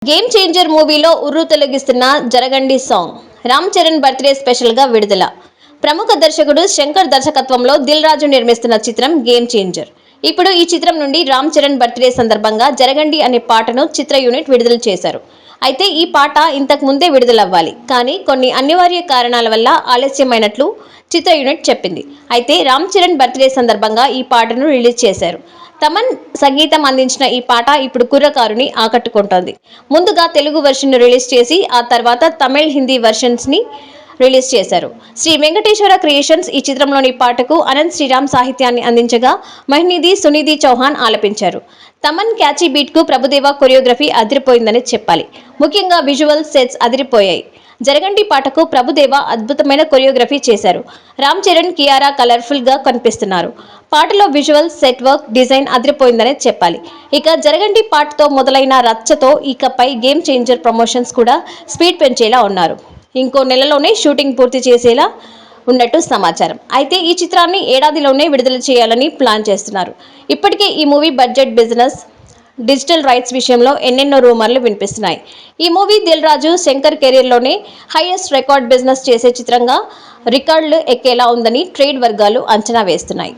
Game changer మూవీలో ఉర్రు తొలగిస్తున్న జరగండి song Ram Charan birthday special గా విడుదల. ప్రముఖ దర్శకుడు శంకర్ దర్శకత్వంలో దిల్ రాజు నిర్మిస్తున్న చిత్రం గేమ్ చేంజర్. ఇప్పుడు ఈ చిత్రం నుండి రామ్ చరణ్ బర్త్డే సందర్భంగా జరగండి అనే పాటను చిత్ర యూనిట్ విడుదల చేశారు. అయితే ఈ పాట ఇంతకు ముందే విడుదలవ్వాలి, కానీ కొన్ని అనివార్య కారణాల వల్ల ఆలస్యమైనట్లు చిత్ర యూనిట్ చెప్పింది. అయితే రామ్ చరణ్ బర్త్డే సందర్భంగా ఈ పాటను రిలీజ్ చేశారు. తమన్ సంగీతం అందించిన ఈ పాట ఇప్పుడు కుర్రకారుని ఆకట్టుకుంటోంది. ముందుగా తెలుగు వెర్షన్ రిలీజ్ చేసి ఆ తర్వాత తమిళ్, హిందీ వెర్షన్స్ ని రిలీజ్ చేశారు. శ్రీ వెంకటేశ్వర క్రియేషన్స్ ఈ చిత్రంలోని పాటకు అనంత్ శ్రీరామ్ సాహిత్యాన్ని అందించగా మహినిధి, సునిధి చౌహాన్ ఆలపించారు. తమన్ క్యాచీ బీట్ కు ప్రభుదేవ కొరియోగ్రఫీ అదిరిపోయిందని చెప్పాలి. ముఖ్యంగా విజువల్ సెట్స్ అదిరిపోయాయి. జరగండి పాటకు ప్రభుదేవ అద్భుతమైన కొరియోగ్రఫీ చేశారు. రామ్ చరణ్, కియారా కలర్ఫుల్ గా కనిపిస్తున్నారు. పాటలో విజువల్, సెట్ వర్క్, డిజైన్ అదిరిపోయిందనే చెప్పాలి. ఇక జరగండి పాటతో మొదలైన రచ్చతో ఇకపై గేమ్ చేంజర్ ప్రమోషన్స్ కూడా స్పీడ్ పెంచేలా ఉన్నారు. ఇంకో నెలలోనే షూటింగ్ పూర్తి చేసేలా ఉన్నట్టు సమాచారం. అయితే ఈ చిత్రాన్ని ఏడాదిలోనే విడుదల చేయాలని ప్లాన్ చేస్తున్నారు. ఇప్పటికే ఈ movie budget, business, digital rights విషయంలో ఎన్నెన్నో రూమర్లు వినిపిస్తున్నాయి. ఈ movie Dil Raju Shankar కెరీర్లోనే highest record business చేసే చిత్రంగా రికార్డులు ఎక్కేలా ఉందని ట్రేడ్ వర్గాలు అంచనా వేస్తున్నాయి.